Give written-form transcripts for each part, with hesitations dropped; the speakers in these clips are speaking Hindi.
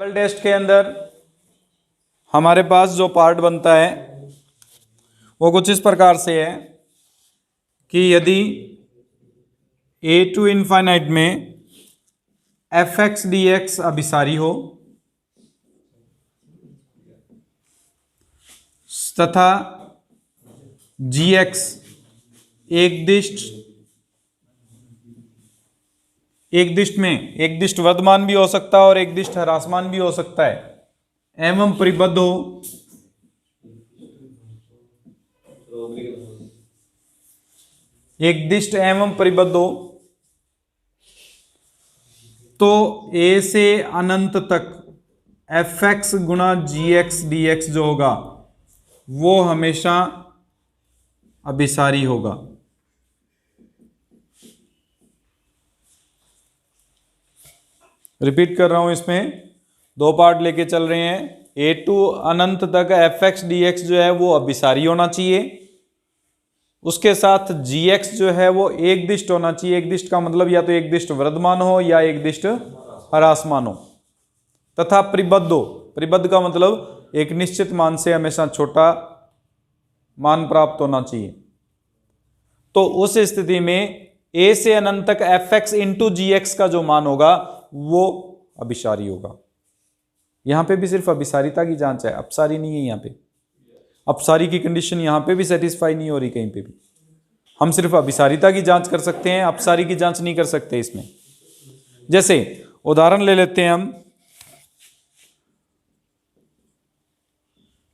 ट्रिपल टेस्ट के अंदर हमारे पास जो पार्ट बनता है वो कुछ इस प्रकार से है कि यदि a टू इनफाइनाइट में एफ एक्स डी एक्स अभिसारी हो तथा जी एक्स एकदिष्ट में एकदिष्ट वर्धमान भी हो सकता है और एकदिष्ट ह्रासमान भी हो सकता है एवं परिबद्ध हो एकदिष्ट एवं परिबद्ध हो तो a से अनंत तक एफ एक्स गुणा जी एक्स डी एक्स जो होगा वो हमेशा अभिसारी होगा। रिपीट कर रहा हूं, इसमें दो पार्ट लेके चल रहे हैं। ए टू अनंत तक एफ एक्स डी एक्स जो है वो अभिसारी होना चाहिए, उसके साथ जी एक्स जो है वो एकदिष्ट होना चाहिए। एकदिष्ट का मतलब या तो एकदिष्ट वर्धमान हो या एकदिष्ट ह्रासमान हो, तथा परिबद्ध हो। परिबद्ध का मतलब एक निश्चित मान से हमेशा छोटा मान प्राप्त होना चाहिए। तो उस स्थिति में ए से अनंत तक एफ एक्स इंटू जी एक्स का जो मान होगा वो अभिसारी होगा। यहां पे भी सिर्फ अभिसारिता की जांच है, अपसारी नहीं है। यहां पे अपसारी की कंडीशन यहां पे भी सेटिस्फाई नहीं हो रही कहीं पे भी। हम सिर्फ अभिसारिता की जांच कर सकते हैं, अपसारी की जांच नहीं कर सकते इसमें। जैसे उदाहरण ले लेते हैं हम,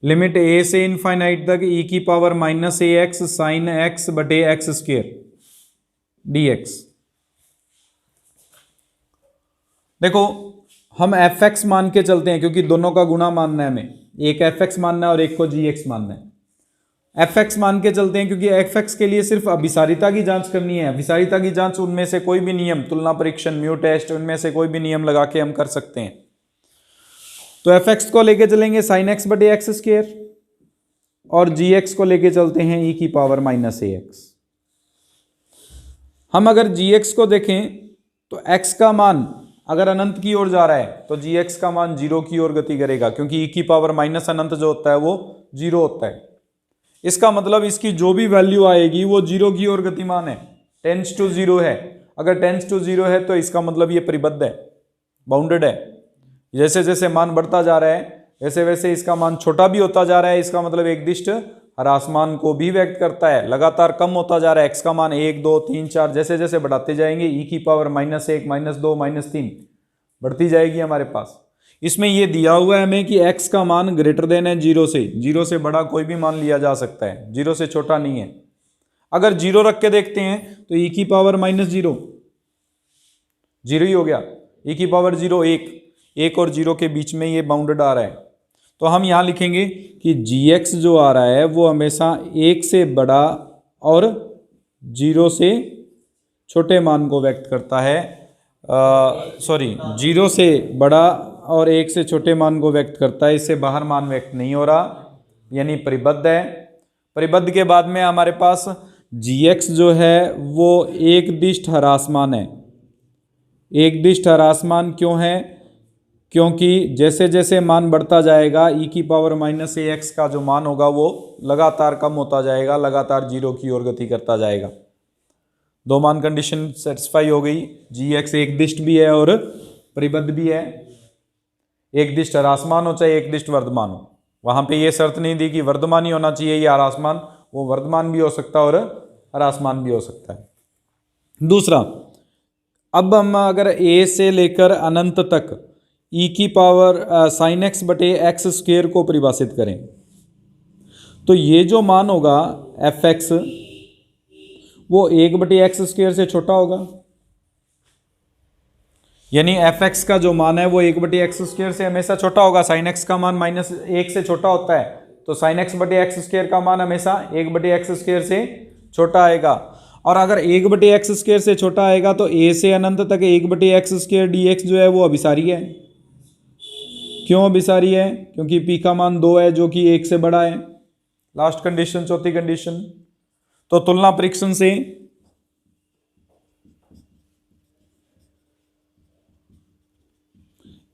लिमिट ए से इनफाइनाइट तक ई की पावर माइनस ए एक्स साइन एक्स बटे एक्स स्क्वायर डी एक्स। देखो हम एफ एक्स मान के चलते हैं क्योंकि दोनों का गुणा मानना है हमें, एक एफ एक्स मानना है और एक को जी एक्स मानना है। एफ एक्स मान के चलते हैं क्योंकि एफ एक्स के लिए सिर्फ अभिसारिता की जांच करनी है। अभिसारिता की जांच उनमें से कोई भी नियम, तुलना परीक्षण, म्यू टेस्ट, उनमें से कोई भी नियम लगा के हम कर सकते हैं। तो एफ एक्स को लेके चलेंगे साइन एक्स बटे एक्स स्क्वायर और जी एक्स को लेके चलते हैं ई की पावर माइनस ए एक्स। हम अगर जी एक्स को देखें तो एक्स का मान अगर अनंत की ओर जा रहा है तो जी एक्स का मान जीरो की ओर गति करेगा, क्योंकि ई की पावर माइनस अनंत जो होता है वो जीरो होता है। इसका मतलब इसकी जो भी वैल्यू आएगी वो जीरो की ओर गतिमान है, टेंस टू जीरो है। अगर टेंस टू जीरो है तो इसका मतलब ये परिबद्ध है, बाउंडेड है। जैसे जैसे मान बढ़ता जा रहा है वैसे वैसे इसका मान छोटा भी होता जा रहा है। इसका मतलब एकदिष्ट ह्रासमान को भी व्यक्त करता है। लगातार कम होता जा रहा है एक्स का मान, 1 2 3 4 जैसे जैसे बढ़ाते जाएंगे ई की पावर माइनस 1 माइनस 2 माइनस 3 बढ़ती जाएगी हमारे पास। इसमें यह दिया हुआ है हमें कि x का मान ग्रेटर देन है जीरो से। जीरो से बड़ा कोई भी मान लिया जा सकता है, जीरो से छोटा नहीं है। अगर जीरो रख के देखते हैं तो ई की पावर माइनस जीरो जीरो ही हो गया। ई की पावर जीरो एक और जीरो के बीच में ये बाउंडेड आ रहा है। तो हम यहां लिखेंगे कि gx जो आ रहा है वो हमेशा एक से बड़ा और जीरो से छोटे मान को व्यक्त करता है। जीरो से बड़ा और एक से छोटे मान को व्यक्त करता है, इससे बाहर मान व्यक्त नहीं हो रहा, यानी परिबद्ध है। परिबद्ध के बाद में हमारे पास gx जो है वो एकदिष्ट ह्रासमान है। एकदिष्ट ह्रासमान क्यों है? क्योंकि जैसे जैसे मान बढ़ता जाएगा ई की पावर माइनस ए एक्स का जो मान होगा वो लगातार कम होता जाएगा, लगातार जीरो की ओर गति करता जाएगा। दो मान कंडीशन सेटिस्फाई हो गई। जी एक्स एकदिष्ट भी है और परिबद्ध भी है। एकदिष्ट ह्रासमान हो चाहे एकदिष्ट वर्धमान हो, वहां पे ये शर्त नहीं दी कि वर्धमान ही होना चाहिए या ह्रासमान, वो वर्धमान भी हो सकता है और ह्रासमान भी हो सकता है। दूसरा, अब हम अगर ए से लेकर अनंत तक ई की पावर साइन एक्स बटे एक्स स्क्वेयर को परिभाषित करें तो ये जो मान होगा एफ एक्स वो एक बटे एक्स स्क्वेयर से छोटा होगा। यानी एफ एक्स का जो मान है वो एक बटे एक्स स्क्वेयर से हमेशा छोटा होगा। साइन एक्स का मान माइनस एक से छोटा होता है तो साइन एक्स बटे एक्स स्क्वेयर का मान हमेशा एक बटे एक्स स्क्वेयर से छोटा आएगा। और अगर एक बटे एक्स स्क्वेयर से छोटा आएगा तो ए से अनंत तक एक बटे एक्स स्क्वेयर डी एक्स जो है वो अभिसारी है। क्यों अभिसारी है? क्योंकि पी का मान 2 है जो कि 1 से बड़ा है। लास्ट कंडीशन, चौथी कंडीशन। तो तुलना परीक्षण से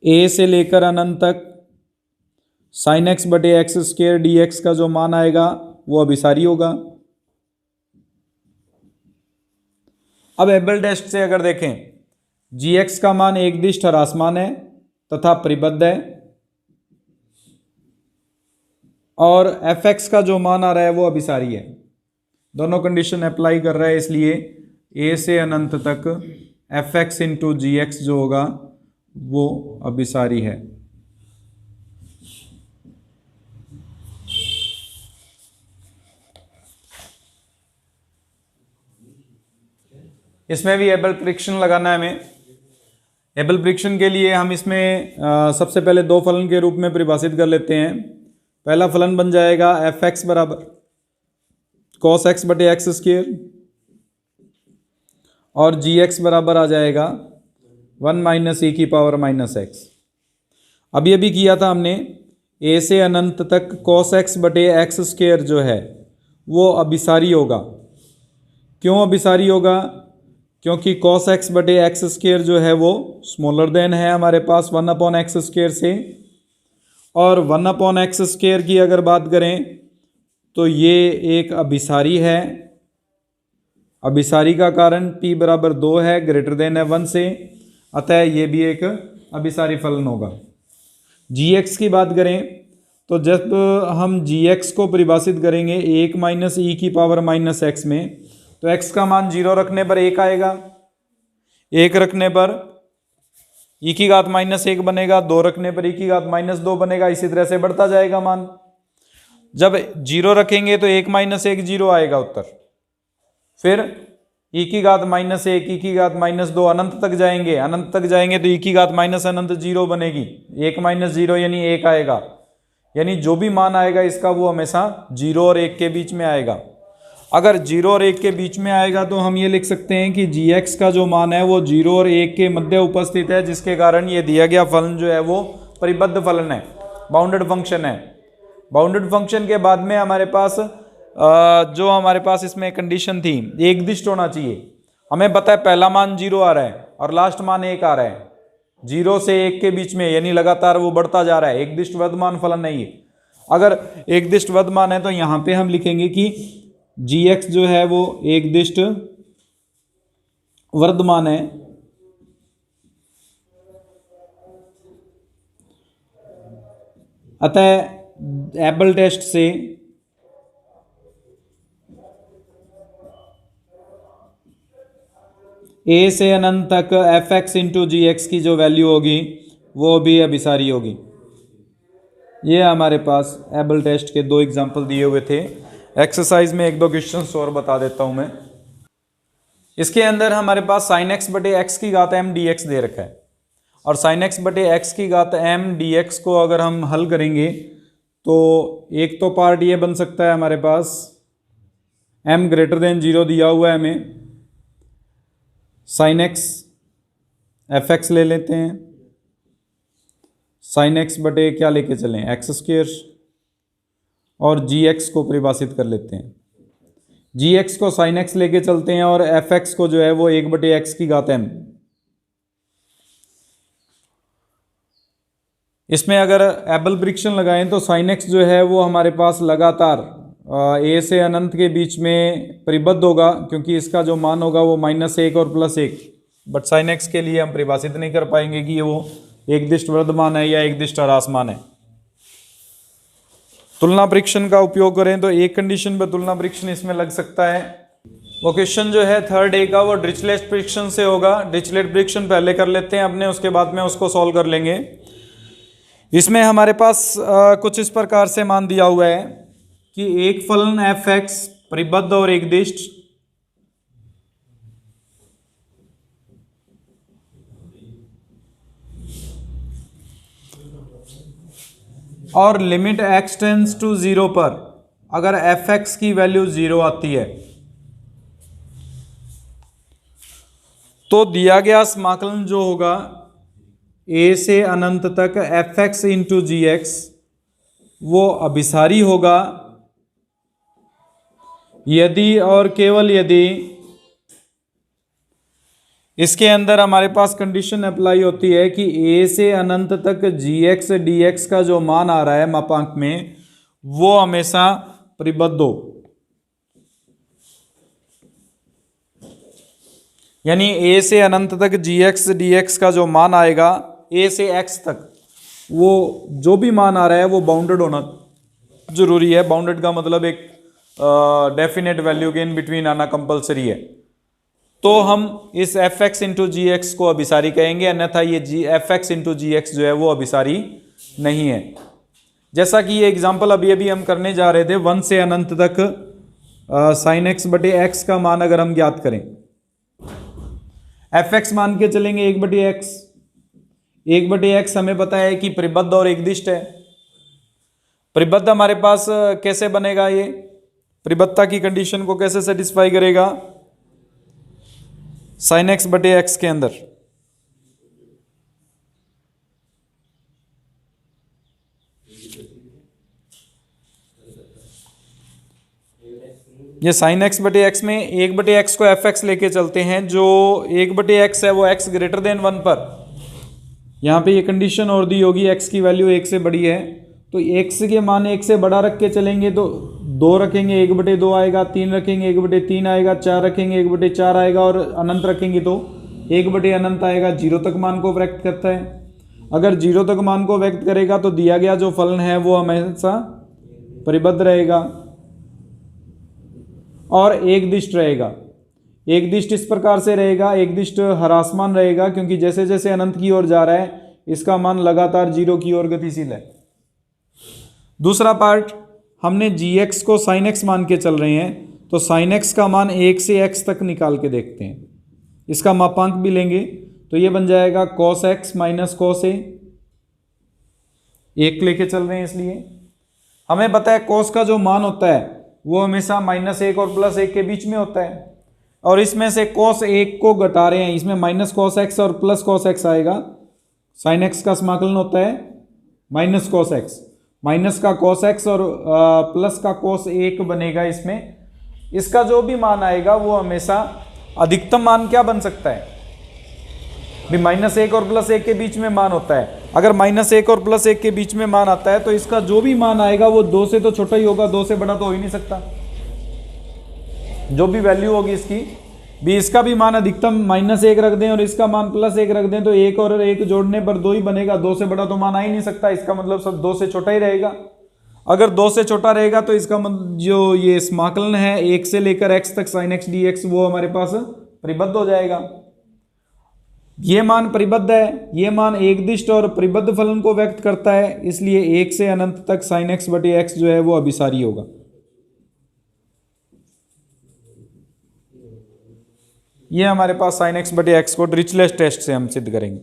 ए से लेकर अनंत तक साइन एक्स बटे एक्स स्क्वायर डी एक्स का जो मान आएगा वो अभिसारी होगा। अब एबल टेस्ट से अगर देखें, जी एक्स का मान एक दिश ह्रासमान है तथा परिबद्ध है, और एफ एक्स का जो मान आ रहा है वो अभिसारी है। दोनों कंडीशन अप्लाई कर रहा है, इसलिए ए से अनंत तक एफ एक्स इंटू जी एक्स जो होगा वो अभिसारी है। इसमें भी एबल परीक्षण लगाना है हमें। एबल परीक्षण के लिए हम इसमें सबसे पहले दो फलन के रूप में परिभाषित कर लेते हैं। पहला फलन बन जाएगा एफ एक्स बराबर कॉस एक्स बटे एक्स स्क्वायर, और जी एक्स बराबर आ जाएगा 1 माइनस ई की पावर माइनस एक्स। अभी अभी किया था हमने, ए से अनंत तक कॉस एक्स बटे एक्स स्क्वायर जो है वो अभिसारी होगा। क्यों अभिसारी होगा? क्योंकि कॉस एक्स बटे एक्स स्क्वायर जो है वो स्मॉलर देन है हमारे पास 1 अपॉन एक्स स्क्वायर से, और 1 अपॉन एक्स स्क्वायर की अगर बात करें तो ये एक अभिसारी है। अभिसारी का कारण p बराबर 2 है, ग्रेटर देन है 1 से, अतः ये भी एक अभिसारी फलन होगा। gx की बात करें तो जब हम gx को परिभाषित करेंगे 1 माइनस ई की पावर माइनस एक्स में, तो x का मान 0 रखने पर 1 आएगा, 1 रखने पर e की घात माइनस 1 बनेगा, 2 रखने पर e की घात माइनस 2 बनेगा, इसी तरह से बढ़ता जाएगा मान। जब 0 रखेंगे तो 1 माइनस 1 0 आएगा उत्तर, फिर e की घात माइनस 1, e की घात माइनस 2, अनंत तक जाएंगे, अनंत तक जाएंगे तो e की घात माइनस अनंत 0 बनेगी, 1 माइनस 0 यानी 1 आएगा, यानी जो भी मान आएगा इसका वो हमेशा 0 और 1 के बीच में आएगा। अगर 0 और 1 के बीच में आएगा तो हम ये लिख सकते हैं कि gx का जो मान है वो 0 और 1 के मध्य उपस्थित है, जिसके कारण ये दिया गया फलन जो है वो परिबद्ध फलन है, बाउंडेड फंक्शन है। बाउंडेड फंक्शन के बाद में हमारे पास जो हमारे पास इसमें कंडीशन थी, एक दिष्ट होना चाहिए। हमें पता है पहला मान 0 आ रहा है और लास्ट मान 1 आ रहा है, 0 से 1 के बीच में, यानी लगातार वो बढ़ता जा रहा है, एक दिष्ट वर्धमान फलन नहीं है। अगर एक दिष्ट वर्धमान है तो यहाँ पे हम लिखेंगे कि gx जो है वो एक दिष्ट वर्धमान है, अतः एबल टेस्ट से a से अनंत तक एफ एक्स इंटू जी एक्स की जो वैल्यू होगी वो भी अभिसारी होगी। ये हमारे पास एबल टेस्ट के 2 एग्जाम्पल दिए हुए थे। एक्सरसाइज में 1-2 क्वेश्चंस और बता देता हूं मैं। इसके अंदर हमारे पास साइन एक्स बटे एक्स की घात m dx दे रखा है, और साइन एक्स बटे एक्स की घात m dx को अगर हम हल करेंगे तो एक तो पार्ट ये बन सकता है हमारे पास m ग्रेटर देन 0 दिया हुआ है हमें, साइन एक्स एफ एक्स ले लेते हैं, साइन एक्स बटे क्या लेके चलें एक्स स्क्वायर, और जी एक्स को परिभाषित कर लेते हैं। जी एक्स को साइन एक्स लेके चलते हैं और एफ एक्स को जो है वो 1 बटे एक्स की घात m। इसमें अगर एबल परीक्षण लगाएं तो साइन एक्स जो है वो हमारे पास लगातार a से अनंत के बीच में परिबद्ध होगा, क्योंकि इसका जो मान होगा वो -1 और +1, बट साइन एक्स के लिए हम परिभाषित नहीं कर पाएंगे कि ये वो एक दिष्ट वर्धमान है या एक दिष्ट ह्रासमान है। तुलना परीक्षण का उपयोग करें तो एक कंडीशन पर तुलना परीक्षण इसमें लग सकता है। वो क्वेश्चन जो है थर्ड ए का वो डिरिचलेट परीक्षण से होगा। डिरिचलेट परीक्षण पहले कर लेते हैं अपने, उसके बाद में उसको सॉल्व कर लेंगे। इसमें हमारे पास कुछ इस प्रकार से मान दिया हुआ है कि एक फलन एफ एक्स परिबद्ध और एक दिष्ट और लिमिट x टेंस टू 0 पर अगर एफ एक्स की वैल्यू 0 आती है तो दिया गया समाकलन जो होगा a से अनंत तक एफ एक्स इंटू जी एक्स वो अभिसारी होगा यदि और केवल यदि इसके अंदर हमारे पास कंडीशन अप्लाई होती है कि a से अनंत तक gx dx का जो मान आ रहा है मापांक में वो हमेशा परिबद्ध हो, यानी a से अनंत तक gx dx का जो मान आएगा a से x तक, वो जो भी मान आ रहा है वो बाउंडेड होना जरूरी है। बाउंडेड का मतलब एक डेफिनेट वैल्यू के इन बिटवीन आना कंपलसरी है। तो हम इस एफ एक्स इंटू जी एक्स को अभिसारी कहेंगे, अन्यथा ये जी एफ एक्स इंटू जी एक्स जो है वो अभिसारी नहीं है। जैसा कि ये एग्जाम्पल अभी अभी हम करने जा रहे थे, 1 से अनंत तक साइन एक्स बटे एक्स का मान अगर हम ज्ञात करें, एफ एक्स मान के चलेंगे 1 बटे एक्स। 1 बटे एक्स हमें पता है कि परिबद्ध और एकदिष्ट है। परिबद्ध हमारे पास कैसे बनेगा, ये परिबद्धता की कंडीशन को कैसे सेटिस्फाई करेगा, साइन एक्स बटे एक्स के अंदर ये साइन एक्स बटे एक्स में 1 बटे एक्स को एफ एक्स लेके चलते हैं। जो 1 बटे एक्स है वो एक्स ग्रेटर देन 1 पर, यहाँ पे ये कंडीशन और दी होगी एक्स की वैल्यू 1 से बड़ी है, तो एक्स के मान 1 से बड़ा रख के चलेंगे तो 2 रखेंगे 1 बटे 2 आएगा, 3 रखेंगे 1 बटे 3 आएगा, 4 रखेंगे 1 बटे 4 आएगा, और अनंत रखेंगे तो 1 बटे अनंत आएगा। 0 तक मान को व्यक्त करता है। अगर 0 तक मान को व्यक्त करेगा तो दिया गया जो फलन है वो हमेशा परिबद्ध रहेगा और एकदिष्ट रहेगा। एकदिष्ट इस प्रकार से रहेगा, एकदिष्ट ह्रासमान रहेगा, क्योंकि जैसे जैसे अनंत की ओर जा रहा है इसका मान लगातार 0 की ओर गतिशील है। दूसरा पार्ट, हमने gx को sin x मान के चल रहे हैं, तो sin x का मान 1 से x तक निकाल के देखते हैं। इसका मापांक भी लेंगे तो ये बन जाएगा cos x minus cos a। 1 लेके चल रहे हैं इसलिए हमें पता है cos का जो मान होता है वो हमेशा -1 और +1 के बीच में होता है, और इसमें से cos 1 को घटा रहे हैं, इसमें माइनस cos x और प्लस cos x आएगा। sin x का समाकलन होता है माइनस cos x, माइनस का cos x और प्लस का cos 1 बनेगा इसमें। इसका जो भी मान आएगा वो हमेशा अधिकतम मान क्या बन सकता है भी, -1 और +1 के बीच में मान होता है। अगर -1 और +1 के बीच में मान आता है तो इसका जो भी मान आएगा वो 2 से तो छोटा ही होगा, 2 से बड़ा तो हो ही नहीं सकता। जो भी वैल्यू होगी इसकी भी, इसका भी मान अधिकतम -1 रख दें और इसका मान +1 रख दें तो 1 और 1 जोड़ने पर 2 ही बनेगा। 2 से बड़ा तो मान आ ही नहीं सकता, इसका मतलब सब 2 से छोटा ही रहेगा। अगर 2 से छोटा रहेगा तो इसका मतलब जो ये समाकलन है 1 से लेकर x तक sin x dx वो हमारे पास परिबद्ध हो जाएगा। ये मान परिबद्ध है, ये मान एकदिष्ट और परिबद्ध फलन को व्यक्त करता है, इसलिए 1 से अनंत तक sin x बटे x जो है वो अभिसारी होगा। ये हमारे पास sin x बटे x को डिरिचलेट टेस्ट से हम सिद्ध करेंगे।